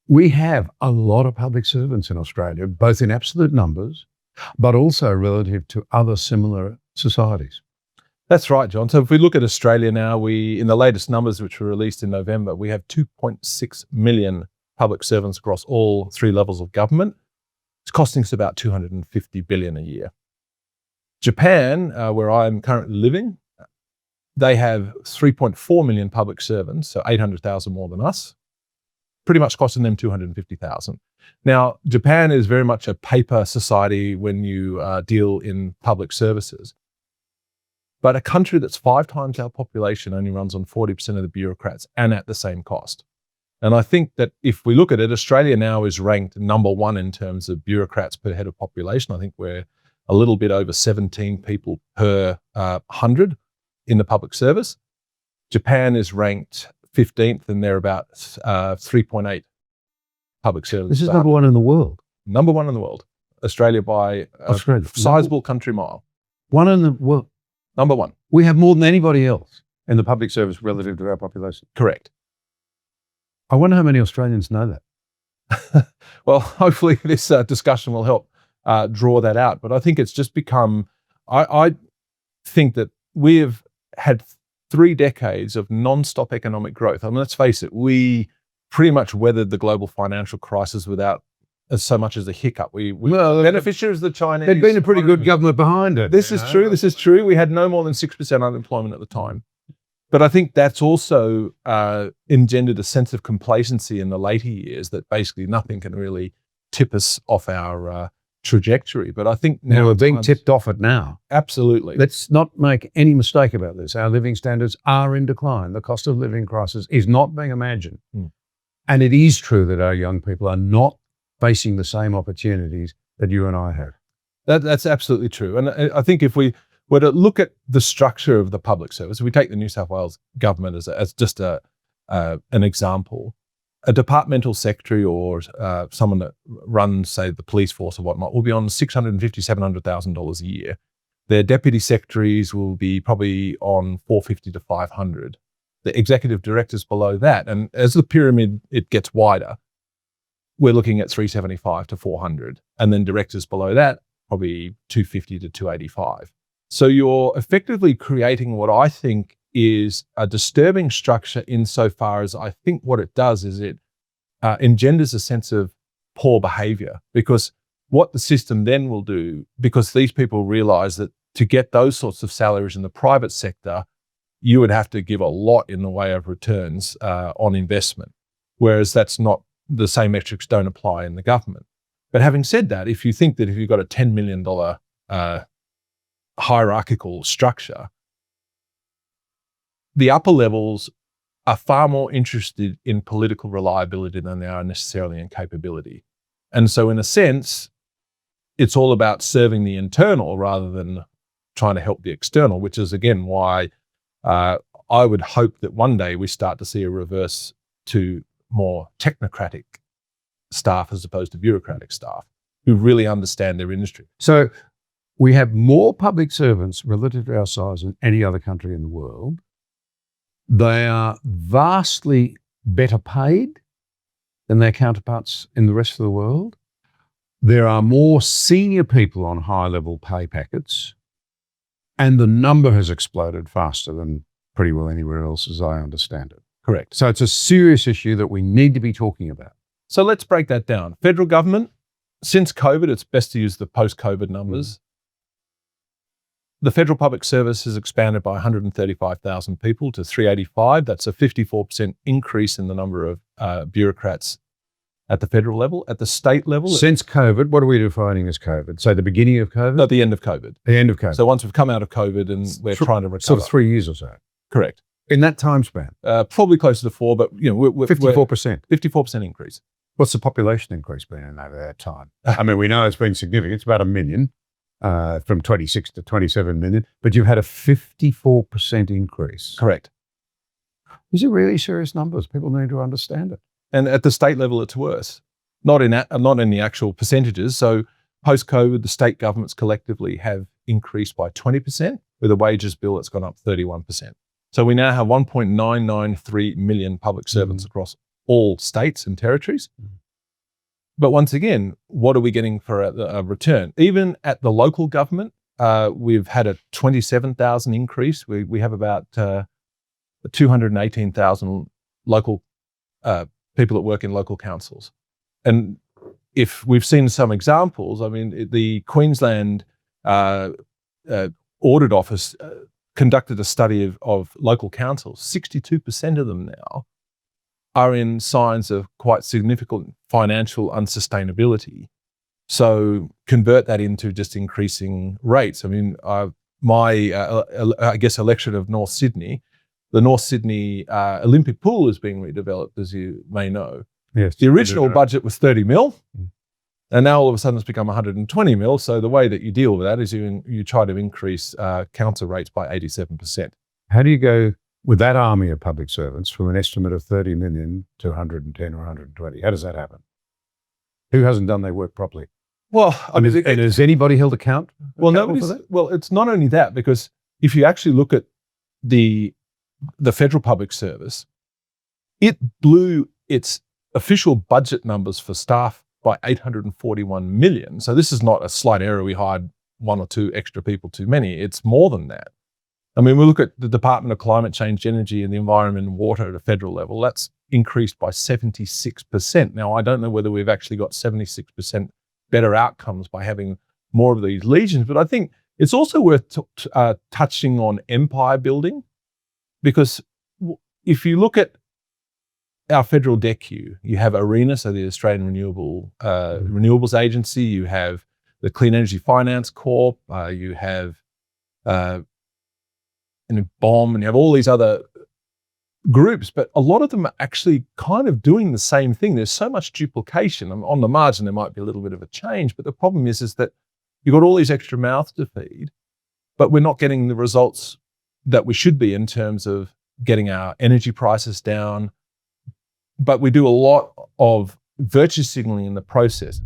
We have a lot of public servants in Australia, both in absolute numbers, but also relative to other similar societies. That's right, John. So if we look at Australia now, in the latest numbers which were released in November, we have 2.6 million public servants across all three levels of government. It's costing us about $250 billion a year. Japan, where I'm currently living, they have 3.4 million public servants, so 800,000 more than us, pretty much costing them 250,000. Now, Japan is very much a paper society when you deal in public services. But a country that's 5 times our population only runs on 40% of the bureaucrats and at the same cost. And I think that if we look at it, Australia now is ranked number 1 in terms of bureaucrats per head of population. I think we're a little bit over 17 people per 100 in the public service. Japan is ranked 15th and they're about 3.8 public service. This is number 1 in the world. Number 1 in the world. Australia by a sizable country mile. 1 in the world. Number 1. We have more than anybody else in the public service relative to our population. Correct. I wonder how many Australians know that. Well, hopefully this discussion will help draw that out. But I think it's just become, I think that we have had 3 decades of non-stop economic growth. I mean, let's face it, we pretty much weathered the global financial crisis without so much as a hiccup. We beneficiaries of the Chinese. There'd been a pretty good government behind it. This is true. This is true. We had no more than 6% unemployment at the time. But I think that's also engendered a sense of complacency in the later years that basically nothing can really tip us off our trajectory. But I think now we're being tipped off it now. Absolutely. Let's not make any mistake about this. Our living standards are in decline. The cost of living crisis is not being imagined. And it is true that our young people are not facing the same opportunities that you and I have. That's absolutely true. And I think if we were to look at the structure of the public service, if we take the New South Wales government as just an example, a departmental secretary or someone that runs, say, the police force or whatnot, will be on $650,000, $700,000 a year. Their deputy secretaries will be probably on $450,000 to $500,000. The executive directors below that, and as the pyramid it gets wider, we're looking at $375,000 to $400,000, and then directors below that probably $250,000 to $285,000. So you're effectively creating what I think is a disturbing structure insofar as I think what it does is it engenders a sense of poor behavior, because what the system then will do, because these people realize that to get those sorts of salaries in the private sector, you would have to give a lot in the way of returns on investment, whereas that's not, the same metrics don't apply in the government. But having said that, if you think that if you've got a $10 million hierarchical structure, the upper levels are far more interested in political reliability than they are necessarily in capability. And so in a sense, it's all about serving the internal rather than trying to help the external, which is again why I would hope that one day we start to see a reverse to more technocratic staff as opposed to bureaucratic staff who really understand their industry. So we have more public servants relative to our size than any other country in the world. They are vastly better paid than their counterparts in the rest of the world. There are more senior people on high-level pay packets, and the number has exploded faster than pretty well anywhere else, as I understand it. Correct. So it's a serious issue that we need to be talking about. So let's break that down. Federal government, since COVID, it's best to use the post-COVID numbers. The federal public service has expanded by 135,000 people to 385. That's a 54% increase in the number of bureaucrats at the federal level. At the state level... Since COVID, what are we defining as COVID? So the beginning of COVID? No, the end of COVID. The end of COVID. So once we've come out of COVID and we're trying to recover. Sort of 3 years or so. Correct. In that time span? Probably closer to 4, but we're 54%. 54% increase. What's the population increase been in over that time? I mean, we know it's been significant. It's about 1 million, from 26 to 27 million, but you've had a 54% increase. Correct. These are really serious numbers. People need to understand it. And at the state level, it's worse. Not in the actual percentages. So post-COVID, the state governments collectively have increased by 20%, with a wages bill that's gone up 31%. So we now have 1.993 million public servants across all states and territories. But once again, what are we getting for a return? Even at the local government, we've had a 27,000 increase. We have about 218,000 local people that work in local councils. And if we've seen some examples, I mean, the Queensland Audit Office conducted a study of local councils. 62% of them now are in signs of quite significant financial unsustainability. So convert that into just increasing rates. I mean, I guess electorate of North Sydney, the North Sydney Olympic pool is being redeveloped, as you may know. Yes. The original budget was 30 mil, and now all of a sudden it's become 120 mil. So the way that you deal with that is you try to increase council rates by 87%. How do you go with that army of public servants from an estimate of 30 million to 110 or 120? How does that happen? Who hasn't done their work properly? Well, I mean, and has anybody held account? Well, it's not only that, because if you actually look at the federal public service, it blew its official budget numbers for staff by 841 million. So this is not a slight error. We hired one or two extra people too many. It's more than that. I mean, we look at the Department of Climate Change, Energy and the Environment and Water at a federal level. That's increased by 76%. Now, I don't know whether we've actually got 76% better outcomes by having more of these legions, but I think it's also worth touching on empire building, because if you look at our federal debt queue, you have ARENA, so the Australian Renewables Agency, you have the Clean Energy Finance Corp, you have BOM, and you have all these other groups, but a lot of them are actually kind of doing the same thing. There's so much duplication. On the margin, there might be a little bit of a change, but the problem is that you've got all these extra mouths to feed, but we're not getting the results that we should be in terms of getting our energy prices down. But we do a lot of virtue signaling in the process.